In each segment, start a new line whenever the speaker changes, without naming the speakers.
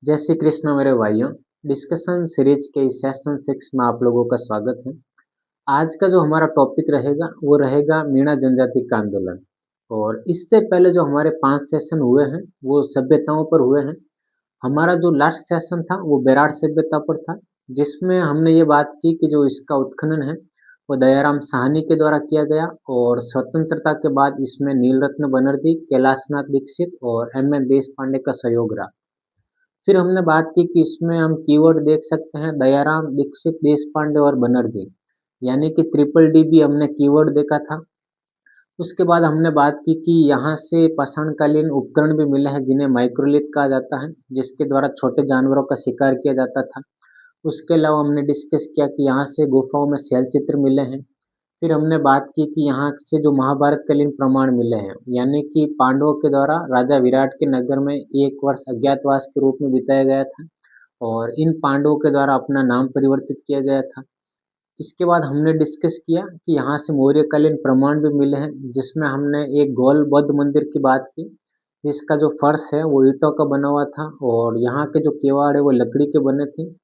जय श्री कृष्ण मेरे भाइयों। डिस्कशन सीरीज के इस सेशन 6 में आप लोगों का स्वागत है। आज का जो हमारा टॉपिक रहेगा वो रहेगा मीणा जनजाति का आंदोलन। और इससे पहले जो हमारे 5 सेशन हुए हैं वो सभ्यताओं पर हुए हैं। हमारा जो लास्ट सेशन था वो बेरार सभ्यता पर था, जिसमें हमने ये बात की कि जो इसका उत्खनन है वो दयाराम साहनी के द्वारा किया गया और स्वतंत्रता के बाद इसमें नीलरत्न बनर्जी, कैलाशनाथ दीक्षित और एम.एन. देशपांडे का सहयोग रहा। फिर हमने बात की कि इसमें हम कीवर्ड देख सकते हैं दयाराम, दीक्षित, देशपांडे और बनर्जी, यानी कि ट्रिपल डी भी हमने कीवर्ड देखा था। उसके बाद हमने बात की कि यहाँ से पाषाणकालीन उपकरण भी मिले हैं जिन्हें माइक्रोलिथ कहा जाता है, जिसके द्वारा छोटे जानवरों का शिकार किया जाता था। उसके अलावा हमने डिस्कस किया कि यहाँ से गुफाओं में शैल चित्र मिले हैं। फिर हमने बात की कि यहाँ से जो महाभारतकालीन प्रमाण मिले हैं, यानी कि पांडवों के द्वारा राजा विराट के नगर में 1 वर्ष अज्ञातवास के रूप में बिताया गया था और इन पांडवों के द्वारा अपना नाम परिवर्तित किया गया था। इसके बाद हमने डिस्कस किया कि यहाँ से मौर्यकालीन प्रमाण भी मिले हैं, जिसमें हमने एक गौल बौद्ध मंदिर की बात की, जिसका जो फर्श है वो ईंटों का बना हुआ था और यहाँ के जो किवाड़ है वो लकड़ी के बने थे।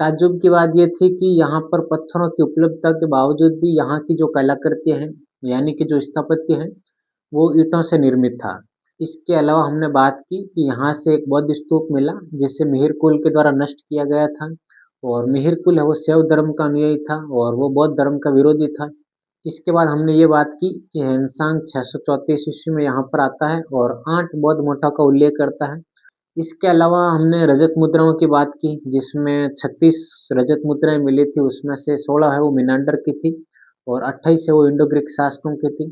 ताज्जुब की बात ये थी कि यहाँ पर पत्थरों की उपलब्धता के बावजूद भी यहाँ की जो कलाकृतियाँ हैं, यानी कि जो स्थापत्य है, वो ईंटों से निर्मित था। इसके अलावा हमने बात की कि यहाँ से एक बौद्ध स्तूप मिला, जिसे मिहिर कुल के द्वारा नष्ट किया गया था और मिहिर कुल है वो शैव धर्म का अनुयायी था और वो बौद्ध धर्म का विरोधी था। इसके बाद हमने ये बात की कि ह्वेनसांग 634 ईस्वी में यहाँ पर आता है और 8 बौद्ध मठों का उल्लेख करता है। इसके अलावा हमने रजत मुद्राओं की बात की, जिसमें 36 रजत मुद्राएं मिली थी, उसमें से 16 है वो मीनांडर की थी और 28 है वो इंडो ग्रीक शासकों की थी।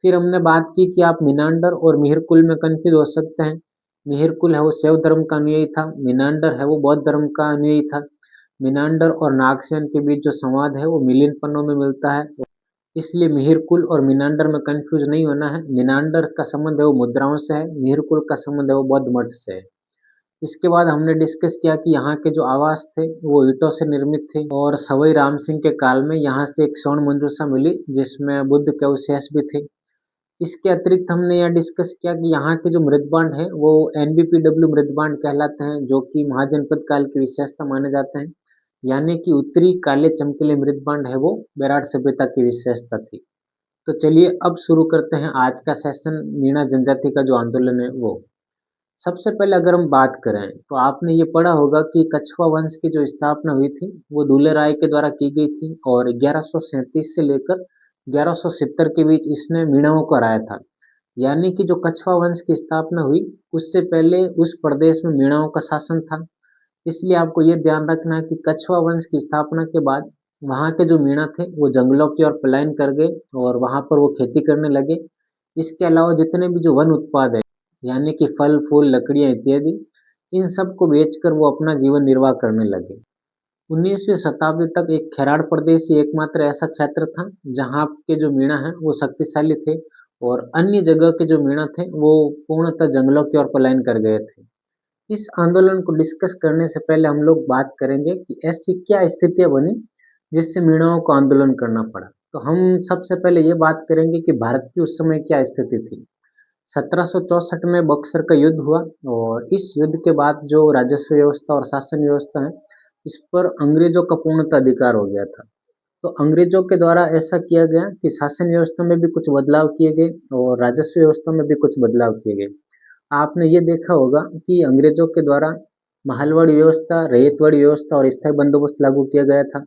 फिर हमने बात की कि आप मीनांडर और मिहिरकुल में कंफ्यूज हो सकते हैं। मिहिरकुल है वो शैव धर्म का अनुयायी था, मीनांडर है वो बौद्ध धर्म का अनुयायी था। मीनांडर और नागसेन के बीच जो संवाद है वो मिलिंद पन्नों में मिलता है, इसलिए मिहिरकुल और मीनांडर में कंफ्यूज नहीं होना है। मीनांडर का संबंध है वो मुद्राओं से है, मिहिरकुल का संबंध है वो बौद्ध मठ से है। इसके बाद हमने डिस्कस किया कि यहाँ के जो आवास थे वो ईंटों से निर्मित थे और सवाई राम सिंह के काल में यहाँ से एक स्वर्ण मंजूषा मिली, जिसमें बुद्ध के अवशेष भी थे। इसके अतिरिक्त हमने यह डिस्कस किया कि यहाँ के जो मृदबांड है वो NBPW मृदबांड कहलाते हैं, जो कि महाजनपद काल की विशेषता माने जाते हैं, यानी कि उत्तरी काले चमकीले मृदबांड है वो बेरार सभ्यता की विशेषता थी। तो चलिए अब शुरू करते हैं आज का सेशन, मीणा जनजाति का जो आंदोलन है वो। सबसे पहले अगर हम बात करें तो आपने ये पढ़ा होगा कि कछवा वंश की जो स्थापना हुई थी वो दूल्हे राय के द्वारा की गई थी और 1137 से लेकर 1170 के बीच इसने मीणाओं को हराया था। यानी कि जो कछवा वंश की स्थापना हुई उससे पहले उस प्रदेश में मीणाओं का शासन था। इसलिए आपको ये ध्यान रखना है कि कछवा वंश की स्थापना के बाद वहाँ के जो मीणा थे वो जंगलों की ओर पलायन कर गए और वहाँ पर वो खेती करने लगे। इसके अलावा जितने भी जो वन उत्पाद है, यानी कि फल फूल लकड़ियाँ इत्यादि, इन सब को बेचकर वो अपना जीवन निर्वाह करने लगे। 19वीं शताब्दी तक एक खेराड़ प्रदेश ही एकमात्र ऐसा क्षेत्र था जहाँ के जो मीणा हैं वो शक्तिशाली थे और अन्य जगह के जो मीणा थे वो पूर्णतः जंगलों की ओर पलायन कर गए थे। इस आंदोलन को डिस्कस करने से पहले हम लोग बात करेंगे कि ऐसी क्या स्थितियां बनी जिससे मीणाओं को आंदोलन करना पड़ा। तो हम सबसे पहले ये बात करेंगे कि भारत की उस समय क्या स्थिति थी। 1764 में बक्सर का युद्ध हुआ और इस युद्ध के बाद जो राजस्व व्यवस्था और शासन व्यवस्था है, इस पर अंग्रेजों का पूर्णतः अधिकार हो गया था। तो अंग्रेजों के द्वारा ऐसा किया गया कि शासन व्यवस्था में भी कुछ बदलाव किए गए और राजस्व व्यवस्था में भी कुछ बदलाव किए गए। आपने ये देखा होगा कि अंग्रेजों के द्वारा महलवाड़ी व्यवस्था, रैयतवाड़ी व्यवस्था और स्थायी बंदोबस्त लागू किया गया था।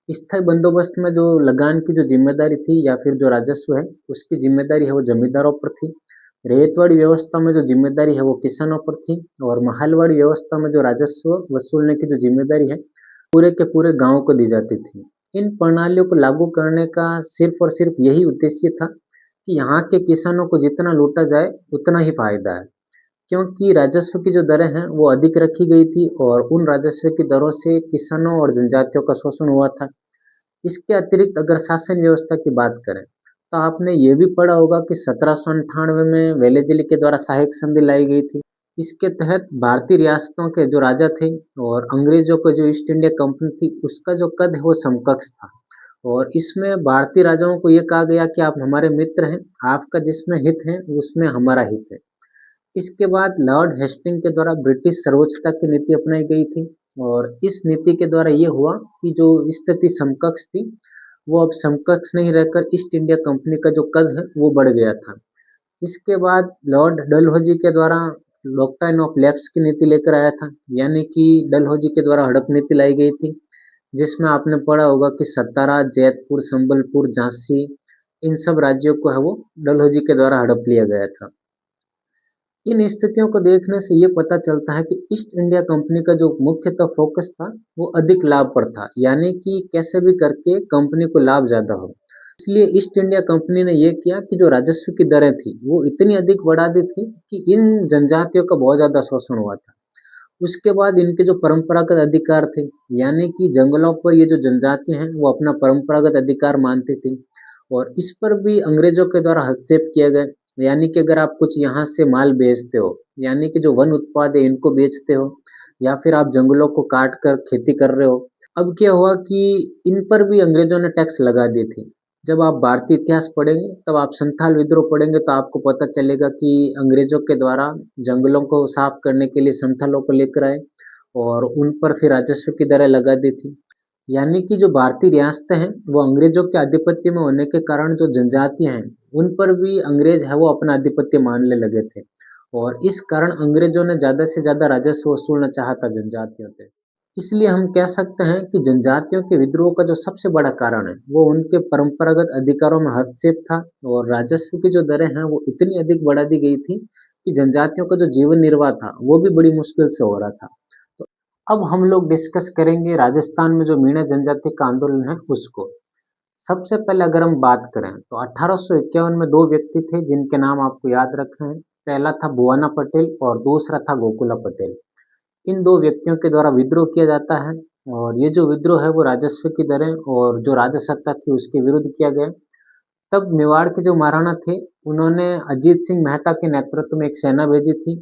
स्थायी बंदोबस्त में जो लगान की जो जिम्मेदारी थी या फिर जो राजस्व है उसकी जिम्मेदारी है वो जमींदारों पर थी। रैयतवाड़ी व्यवस्था में जो जिम्मेदारी है वो किसानों पर थी और महलवाड़ी व्यवस्था में जो राजस्व वसूलने की जो जिम्मेदारी है पूरे के पूरे गांव को दी जाती थी। इन प्रणालियों को लागू करने का सिर्फ और सिर्फ यही उद्देश्य था कि यहाँ के किसानों को जितना लूटा जाए उतना ही फायदा है, क्योंकि राजस्व की जो दरें हैं वो अधिक रखी गई थी और उन राजस्व की दरों से किसानों और जनजातियों का शोषण हुआ था। इसके अतिरिक्त अगर शासन व्यवस्था की बात करें तो आपने ये भी पढ़ा होगा कि 1798 में वेलेजली के द्वारा सहायक संधि लाई गई थी। इसके तहत भारतीय रियासतों के जो राजा थे और अंग्रेजों को जो ईस्ट इंडिया कंपनी थी उसका जो कद है वो समकक्ष था और इसमें भारतीय राजाओं को ये कहा गया कि आप हमारे मित्र हैं, आपका जिसमें हित है उसमें हमारा हित है। इसके बाद लॉर्ड हेस्टिंग के द्वारा ब्रिटिश सर्वोच्चता की नीति अपनाई गई थी और इस नीति के द्वारा ये हुआ कि जो स्थिति समकक्ष थी वो अब समकक्ष नहीं रहकर ईस्ट इंडिया कंपनी का जो कद है वो बढ़ गया था। इसके बाद लॉर्ड डलहौजी के द्वारा डॉक्ट्राइन ऑफ लैप्स की नीति लेकर आया था, यानी कि डलहौजी के द्वारा हड़प नीति लाई गई थी, जिसमें आपने पढ़ा होगा कि सतारा, जैतपुर, संबलपुर, झांसी इन सब राज्यों को है वो डलहौजी के द्वारा हड़प लिया गया था। इन स्थितियों को देखने से ये पता चलता है कि ईस्ट इंडिया कंपनी का जो मुख्यतः फोकस था वो अधिक लाभ पर था, यानी कि कैसे भी करके कंपनी को लाभ ज्यादा हो। इसलिए ईस्ट इंडिया कंपनी ने ये किया कि जो राजस्व की दरें थी वो इतनी अधिक बढ़ा दी थी कि इन जनजातियों का बहुत ज्यादा शोषण हुआ था। उसके बाद इनके जो परंपरागत अधिकार थे, यानी कि जंगलों पर ये जो जनजाति हैं वो अपना परंपरागत अधिकार मानती थी और इस पर भी अंग्रेजों के द्वारा हस्तक्षेप किया गया। यानी कि अगर आप कुछ यहाँ से माल बेचते हो, यानी कि जो वन उत्पाद है इनको बेचते हो या फिर आप जंगलों को काट कर खेती कर रहे हो, अब क्या हुआ कि इन पर भी अंग्रेजों ने टैक्स लगा दी थी। जब आप भारतीय इतिहास पढ़ेंगे तब आप संथाल विद्रोह पढ़ेंगे तो आपको पता चलेगा कि अंग्रेजों के द्वारा जंगलों को साफ करने के लिए संथालों को लेकर आए और उन पर फिर राजस्व की दरें लगा दी थी। यानी कि जो भारतीय रियासतें हैं वो अंग्रेजों के आधिपत्य में होने के कारण जो जनजातियां हैं उन पर भी अंग्रेज है वो अपना आधिपत्य मानने लगे थे और इस कारण अंग्रेजों ने ज्यादा से ज्यादा राजस्व वसूलना चाहा था जनजातियों से। इसलिए हम कह सकते हैं कि जनजातियों के विद्रोह का जो सबसे बड़ा कारण है वो उनके परंपरागत अधिकारों में हस्तक्षेप था और राजस्व की जो दरें हैं वो इतनी अधिक बढ़ा दी गई थी कि जनजातियों का जो जीवन निर्वाह था वो भी बड़ी मुश्किल से हो रहा था। तो अब हम लोग डिस्कस करेंगे राजस्थान में जो मीणा जनजाति का आंदोलन है उसको। सबसे पहले अगर हम बात करें तो 1851 में दो व्यक्ति थे जिनके नाम आपको याद रखना है। पहला था बुवाना पटेल और दूसरा था गोकुला पटेल। इन दो व्यक्तियों के द्वारा विद्रोह किया जाता है और ये जो विद्रोह है वो राजस्व की दरें और जो राजसत्ता थी उसके विरुद्ध किया गया। तब मेवाड़ के जो महाराणा थे उन्होंने अजीत सिंह मेहता के नेतृत्व में एक सेना भेजी थी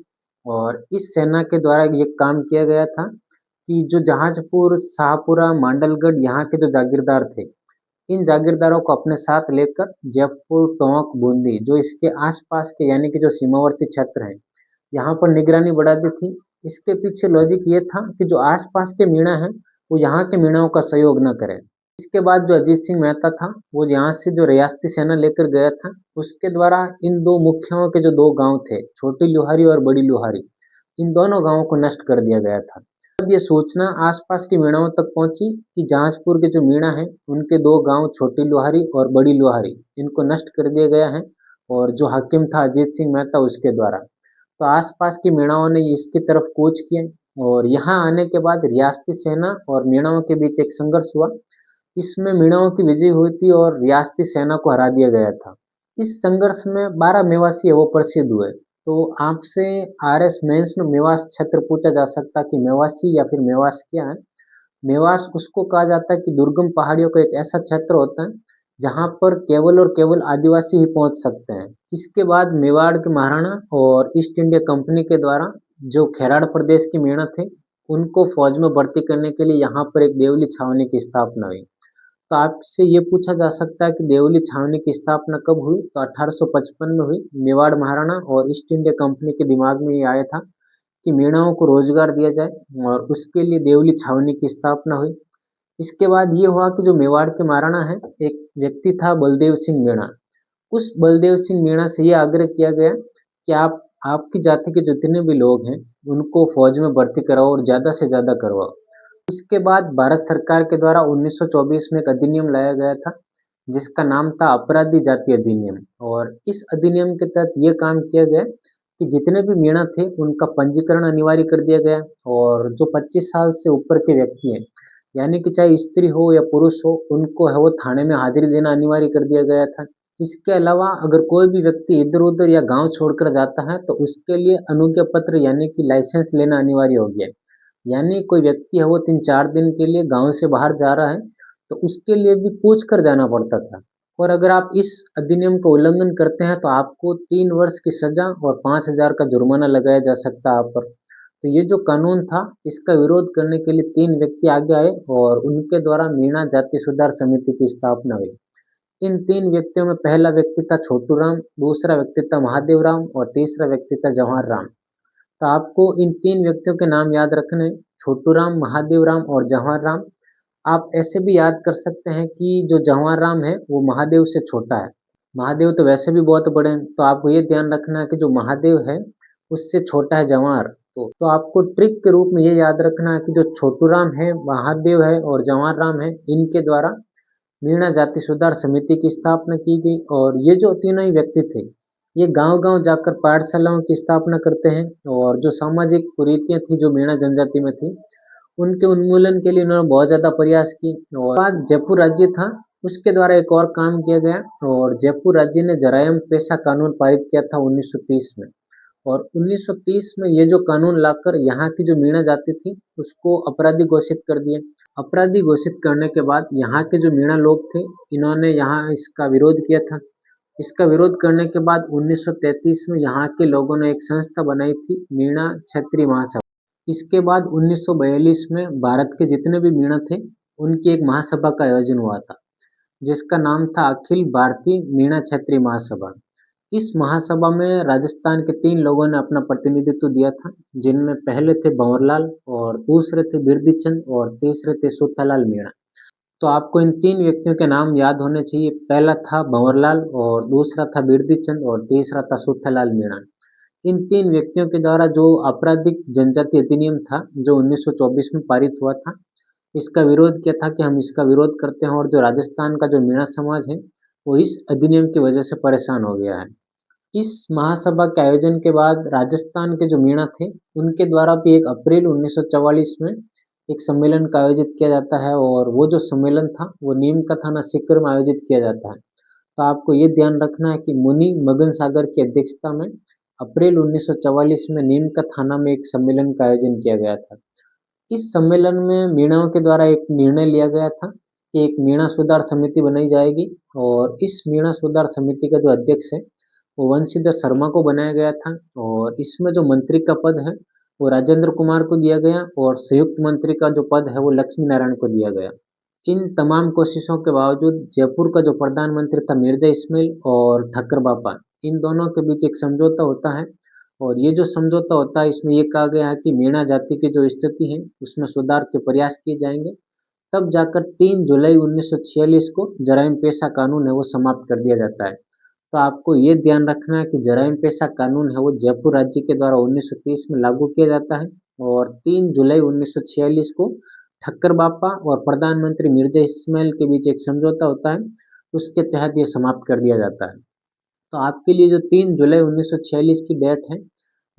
और इस सेना के द्वारा ये काम किया गया था कि जो जहाजपुर, शाहपुरा, मांडलगढ़ यहाँ के जो जागीरदार थे, इन जागीरदारों को अपने साथ लेकर जयपुर, टोंक, बूंदी जो इसके आसपास के यानी कि जो सीमावर्ती क्षेत्र हैं यहाँ पर निगरानी बढ़ा दी थी। इसके पीछे लॉजिक ये था कि जो आसपास के मीणा हैं वो यहाँ के मीणाओं का सहयोग न करें। इसके बाद जो अजीत सिंह मेहता था वो यहाँ से जो रियासती सेना लेकर गया था उसके द्वारा इन दो मुखियाओं के जो दो गांव थे, छोटी लुहारी और बड़ी लुहारी, इन दोनों गांवों को नष्ट कर दिया गया था। जब ये सूचना आसपास के मीणाओं तक पहुंची कि जहाजपुर के जो मीणा हैं उनके दो गांव छोटी लुहारी और बड़ी लुहारी इनको नष्ट कर दिया गया है और जो हाकिम था अजीत सिंह मेहता उसके द्वारा, तो आसपास की मीणाओं ने इसकी तरफ कूच किए और यहाँ आने के बाद रियासती सेना और मीणाओं के बीच एक संघर्ष हुआ। इसमें मीणाओं की विजय हुई थी और रियासती सेना को हरा दिया गया था। इस संघर्ष में 12 मेवासी है वो प्रसिद्ध हुए। तो आपसे आरएस मेंस में मेवास क्षेत्र पूछा जा सकता है कि मेवासी या फिर मेवास क्या है। मेवास उसको कहा जाता है कि दुर्गम पहाड़ियों का एक ऐसा क्षेत्र होता है जहाँ पर केवल और केवल आदिवासी ही पहुंच सकते हैं। इसके बाद मेवाड़ के महाराणा और ईस्ट इंडिया कंपनी के द्वारा जो खेराड़ प्रदेश के मीणा थे उनको फौज में भर्ती करने के लिए यहाँ पर एक देवली छावनी की स्थापना हुई। तो आपसे ये पूछा जा सकता है कि देवली छावनी की स्थापना कब हुई, तो 1855 में हुई। मेवाड़ महाराणा और ईस्ट इंडिया कंपनी के दिमाग में ये आया था कि मीणाओं को रोजगार दिया जाए और उसके लिए देवली छावनी की स्थापना हुई। इसके बाद ये हुआ कि जो मेवाड़ के महाराणा है एक व्यक्ति था बलदेव सिंह मीणा। उस बलदेव सिंह मीणा से ये आग्रह किया गया कि आप आपकी जाति के जितने भी लोग हैं उनको फौज में भर्ती कराओ और ज्यादा से ज्यादा करवाओ। इसके बाद भारत सरकार के द्वारा 1924 में एक अधिनियम लाया गया था जिसका नाम था अपराधी जाति अधिनियम और इस अधिनियम के तहत ये काम किया गया कि जितने भी मीणा थे उनका पंजीकरण अनिवार्य कर दिया गया और जो 25 साल से ऊपर के व्यक्ति हैं, यानी कि चाहे स्त्री हो या पुरुष हो, उनको है वो थाने में हाजिरी देना अनिवार्य कर दिया गया था। इसके अलावा अगर कोई भी व्यक्ति इधर उधर या गांव छोड़कर जाता है तो उसके लिए अनुज्ञा पत्र यानी कि लाइसेंस लेना अनिवार्य हो गया। यानी कोई व्यक्ति है वो 3-4 दिन के लिए गांव से बाहर जा रहा है तो उसके लिए भी पूछ कर जाना पड़ता था और अगर आप इस अधिनियम का उल्लंघन करते हैं तो आपको 3 वर्ष की सजा और 5,000 का जुर्माना लगाया जा सकता है आप पर। तो ये जो कानून था इसका विरोध करने के लिए 3 व्यक्ति आगे आए और उनके द्वारा मीणा जाति सुधार समिति की स्थापना हुई। इन 3 व्यक्तियों में पहला व्यक्ति था छोटू राम, दूसरा व्यक्ति था महादेव राम और तीसरा व्यक्ति था जवाहर राम। तो आपको इन 3 व्यक्तियों के नाम याद रखने हैं, छोटू राम, महादेव राम और जवाहर राम। आप ऐसे भी याद कर सकते हैं कि जो जवाहर राम है वो महादेव से छोटा है। महादेव तो वैसे भी बहुत बड़े हैं, तो आपको ये ध्यान रखना है कि जो महादेव है उससे छोटा है जवाहर। तो आपको ट्रिक के रूप में ये याद रखना है कि जो छोटू राम है, महादेव है और जवाहर राम है, इनके द्वारा मीणा जाति सुधार समिति की स्थापना की गई। और ये जो तीनों ही व्यक्ति थे, ये गांव-गांव जाकर पाठशालाओं की स्थापना करते हैं और जो सामाजिक कुरीतियां थी जो मीणा जनजाति में थी, उनके उन्मूलन के लिए उन्होंने बहुत ज़्यादा प्रयास किए। और बाद जयपुर राज्य था, उसके द्वारा एक और काम किया गया और जयपुर राज्य ने जरायम पेशा कानून पारित किया था 1930 में। और 1930 में ये जो कानून लाकर यहाँ की जो मीणा जाति थी उसको अपराधी घोषित कर दिया। अपराधी घोषित करने के बाद यहाँ के जो मीणा लोग थे, इन्होंने यहाँ इसका विरोध किया था। इसका विरोध करने के बाद 1933 में यहाँ के लोगों ने एक संस्था बनाई थी, मीणा क्षत्रिय महासभा। इसके बाद 1942 में भारत के जितने भी मीणा थे, उनकी एक महासभा का आयोजन हुआ था, जिसका नाम था अखिल भारतीय मीणा क्षत्रिय महासभा। इस महासभा में राजस्थान के 3 लोगों ने अपना प्रतिनिधित्व दिया था, जिनमें पहले थे भंवरलाल और दूसरे थे बिरदीचंद और तीसरे थे सूथालाल मीणा। तो आपको इन 3 व्यक्तियों के नाम याद होने चाहिए। पहला था भंवरलाल और दूसरा था बिरदीचंद और तीसरा था सूथालाल मीणा। इन 3 व्यक्तियों के द्वारा जो आपराधिक जनजाति अधिनियम था, जो 1924 में पारित हुआ था, इसका विरोध किया था कि हम इसका विरोध करते हैं और जो राजस्थान का जो मीणा समाज है, वो इस अधिनियम की वजह से परेशान हो गया है। इस महासभा के आयोजन के बाद राजस्थान के जो मीणा थे, उनके द्वारा भी 1 अप्रैल 1944 में एक सम्मेलन का आयोजित किया जाता है और वो जो सम्मेलन था, वो नीम का थाना सीकर में आयोजित किया जाता है। तो आपको ये ध्यान रखना है कि मुनि मगन सागर की अध्यक्षता में अप्रैल 1944 में नीम का थाना में एक सम्मेलन का आयोजन किया गया था। इस सम्मेलन में मीणाओं के द्वारा एक निर्णय लिया गया था कि एक मीणा सुधार समिति बनाई जाएगी और इस मीणा सुधार समिति का जो अध्यक्ष है, वो वंशीधर शर्मा को बनाया गया था और इसमें जो मंत्री का पद है, वो राजेंद्र कुमार को दिया गया और संयुक्त मंत्री का जो पद है, वो लक्ष्मी नारायण को दिया गया। इन तमाम कोशिशों के बावजूद जयपुर का जो प्रधानमंत्री था मिर्जा इस्माइल और ठक्कर बापा, इन दोनों के बीच एक समझौता होता है और ये जो समझौता होता है इसमें ये कहा गया है कि मीणा जाति की जो स्थिति है उसमें सुधार के प्रयास किए जाएंगे। तब जाकर 3 जुलाई 1946 को जराइम पेशा कानून है वो समाप्त कर दिया जाता है। तो आपको ये ध्यान रखना है कि जराइम पेशा कानून है वो जयपुर राज्य के द्वारा 1930 में लागू किया जाता है और 3 जुलाई 1946 को ठक्कर बापा और प्रधानमंत्री मिर्जा इस्माइल के बीच एक समझौता होता है, उसके तहत ये समाप्त कर दिया जाता है। तो आपके लिए जो 3 जुलाई 1946 की डेट है,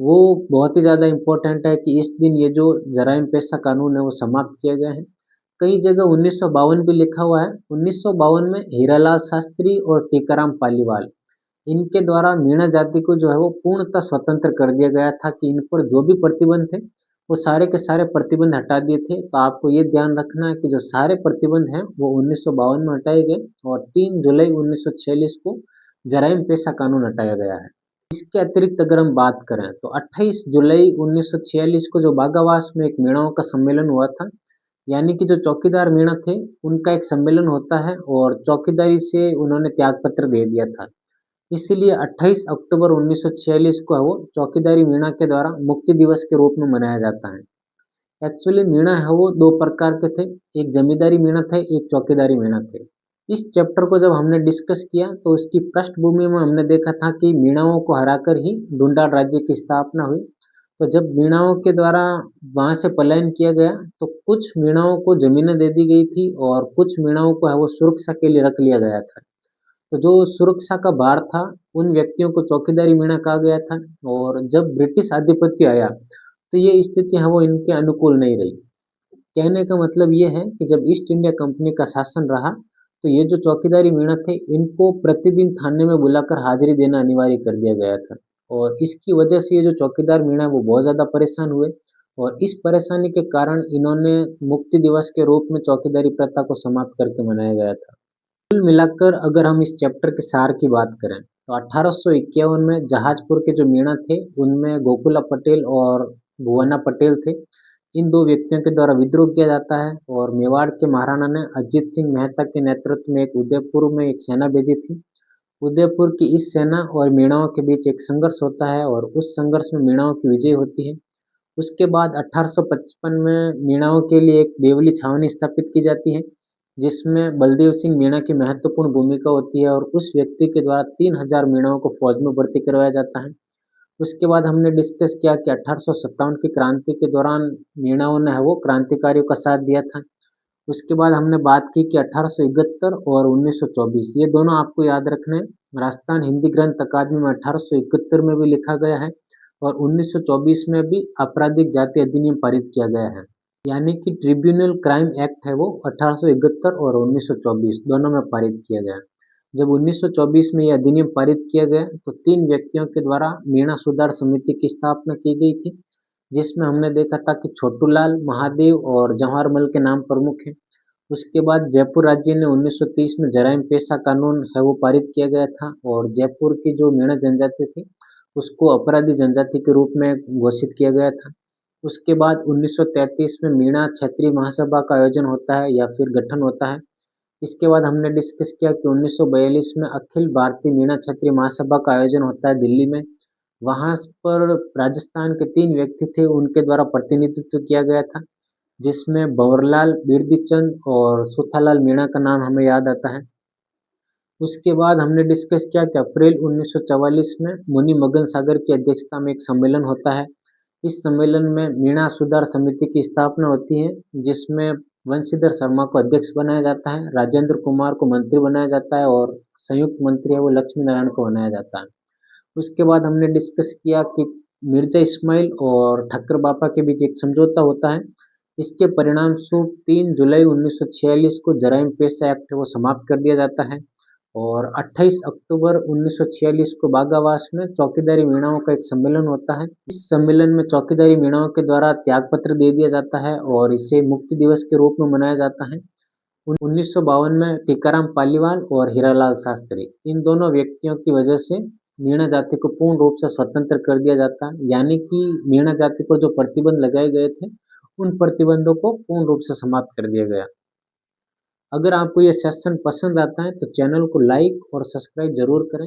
वो बहुत ही ज़्यादा इम्पोर्टेंट है कि इस दिन ये जो जराइम पेशा कानून है वो समाप्त किए गए हैं। कई जगह 1952 भी लिखा हुआ है। 1952 में हीरालाल शास्त्री और टीकाराम पालीवाल, इनके द्वारा मीणा जाति को जो है वो पूर्णतः स्वतंत्र कर दिया गया था कि इन पर जो भी प्रतिबंध थे, वो सारे के सारे प्रतिबंध हटा दिए थे। तो आपको ये ध्यान रखना है कि जो सारे प्रतिबंध हैं वो 1952 में हटाए गए और 3 जुलाई 1946 को जराइम पेशा कानून हटाया गया है। इसके अतिरिक्त अगर हम बात करें तो 28 जुलाई 1946 को जो बागावास में एक मीणाओं का सम्मेलन हुआ था, यानी कि जो चौकीदार मीणा थे उनका एक सम्मेलन होता है और चौकीदारी से उन्होंने त्यागपत्र दे दिया था। इसीलिए 28 अक्टूबर 1946 को वो चौकीदारी मीणा के द्वारा मुक्ति दिवस के रूप में मनाया जाता है। एक्चुअली मीणा है वो 2 प्रकार के थे, एक जमींदारी मीणा थे, एक चौकीदारी मीणा थे। इस चैप्टर को जब हमने डिस्कस किया तो उसकी पृष्ठभूमि में हमने देखा था कि मीणाओं को हराकर ही ढूंढाड़ राज्य की स्थापना हुई। तो जब मीणाओं के द्वारा वहाँ से पलायन किया गया तो कुछ मीणाओं को जमीनें दे दी गई थी और कुछ मीणाओं को है वो सुरक्षा के लिए रख लिया गया था। तो जो सुरक्षा का भार था, उन व्यक्तियों को चौकीदारी मीणा कहा गया था और जब ब्रिटिश आधिपत्य आया, तो ये स्थिति है वो इनके अनुकूल नहीं रही। कहने का मतलब ये है कि जब ईस्ट इंडिया कंपनी का शासन रहा, तो ये जो चौकीदारी मीणा थे, इनको प्रतिदिन थाने में बुलाकर हाजिरी देना अनिवार्य कर दिया गया था और इसकी वजह से ये जो चौकीदार मीणा वो बहुत ज़्यादा परेशान हुए और इस परेशानी के कारण इन्होंने मुक्ति दिवस के रूप में चौकीदारी प्रथा को समाप्त करके मनाया गया था। कुल मिलाकर अगर हम इस चैप्टर के सार की बात करें तो 1851 में जहाजपुर के जो मीणा थे उनमें गोकुला पटेल और भुवना पटेल थे। इन दो व्यक्तियों के द्वारा विद्रोह किया जाता है और मेवाड़ के महाराणा ने अजीत सिंह मेहता के नेतृत्व में एक उदयपुर में एक सेना भेजी थी। उदयपुर की इस सेना और मीणाओं के बीच एक संघर्ष होता है और उस संघर्ष में मीणाओं की विजय होती है। उसके बाद 1855 में मीणाओं के लिए एक देवली छावनी स्थापित की जाती है, जिसमें बलदेव सिंह मीणा की महत्वपूर्ण भूमिका होती है और उस व्यक्ति के द्वारा 3000 मीणाओं को फौज में भर्ती करवाया जाता है। उसके बाद हमने डिस्कस किया कि 1857 की क्रांति के दौरान मीणाओं ने वो क्रांतिकारियों का साथ दिया था। उसके बाद हमने बात की कि 1871 और 1924 ये दोनों आपको याद रखने हैं। राजस्थान हिंदी ग्रंथ अकादमी में 1871 में भी लिखा गया है और 1924 में भी आपराधिक जाति अधिनियम पारित किया गया है। यानी कि ट्रिब्यूनल क्राइम एक्ट है वो 1871 और 1924 दोनों में पारित किया गया। जब 1924 में यह अधिनियम पारित किया गया तो 3 व्यक्तियों के द्वारा मीणा सुधार समिति की स्थापना की गई थी, जिसमें हमने देखा था कि छोटूलाल, महादेव और जवाहरमल के नाम प्रमुख हैं। उसके बाद जयपुर राज्य ने 1930 में जराइम पेशा कानून है वो पारित किया गया था और जयपुर की जो मीणा जनजाति थी उसको अपराधी जनजाति के रूप में घोषित किया गया था। उसके बाद 1933 में मीणा क्षेत्रीय महासभा का आयोजन होता है या फिर गठन होता है। इसके बाद हमने डिस्कस किया कि 1942 में अखिल भारतीय मीणा क्षेत्रीय महासभा का आयोजन होता है दिल्ली में। वहाँ पर राजस्थान के 3 व्यक्ति थे, उनके द्वारा प्रतिनिधित्व किया गया था, जिसमें भंवरलाल, बिरदीचंद और सुथालाल मीणा का नाम हमें याद आता है। उसके बाद हमने डिस्कस किया कि अप्रैल 1944 में मुनि मगन सागर की अध्यक्षता में एक सम्मेलन होता है। इस सम्मेलन में मीणा सुधार समिति की स्थापना होती है, जिसमें वंशीधर शर्मा को अध्यक्ष बनाया जाता है, राजेंद्र कुमार को मंत्री बनाया जाता है और संयुक्त मंत्री है वो लक्ष्मी नारायण को बनाया जाता है। उसके बाद हमने डिस्कस किया कि मिर्जा इस्माइल और ठक्कर बापा के बीच एक समझौता होता है। इसके परिणाम स्वरूप 3 जुलाई 1946 को जराइम पेशा एक्ट वो समाप्त कर दिया जाता है और 28 अक्टूबर 1946 को बागावास में चौकीदारी मीणाओं का एक सम्मेलन होता है। इस सम्मेलन में चौकीदारी मीणाओं के द्वारा त्यागपत्र दे दिया जाता है और इसे मुक्ति दिवस के रूप में मनाया जाता है। 1952 में टीकाराम पालीवाल और हीरालाल शास्त्री इन दोनों व्यक्तियों की वजह से मीणा जाति को पूर्ण रूप से स्वतंत्र कर दिया जाता है, यानी कि मीणा जाति पर जो प्रतिबंध लगाए गए थे उन प्रतिबंधों को पूर्ण रूप से समाप्त कर दिया गया। अगर आपको यह सेशन पसंद आता है तो चैनल को लाइक और सब्सक्राइब जरूर करें।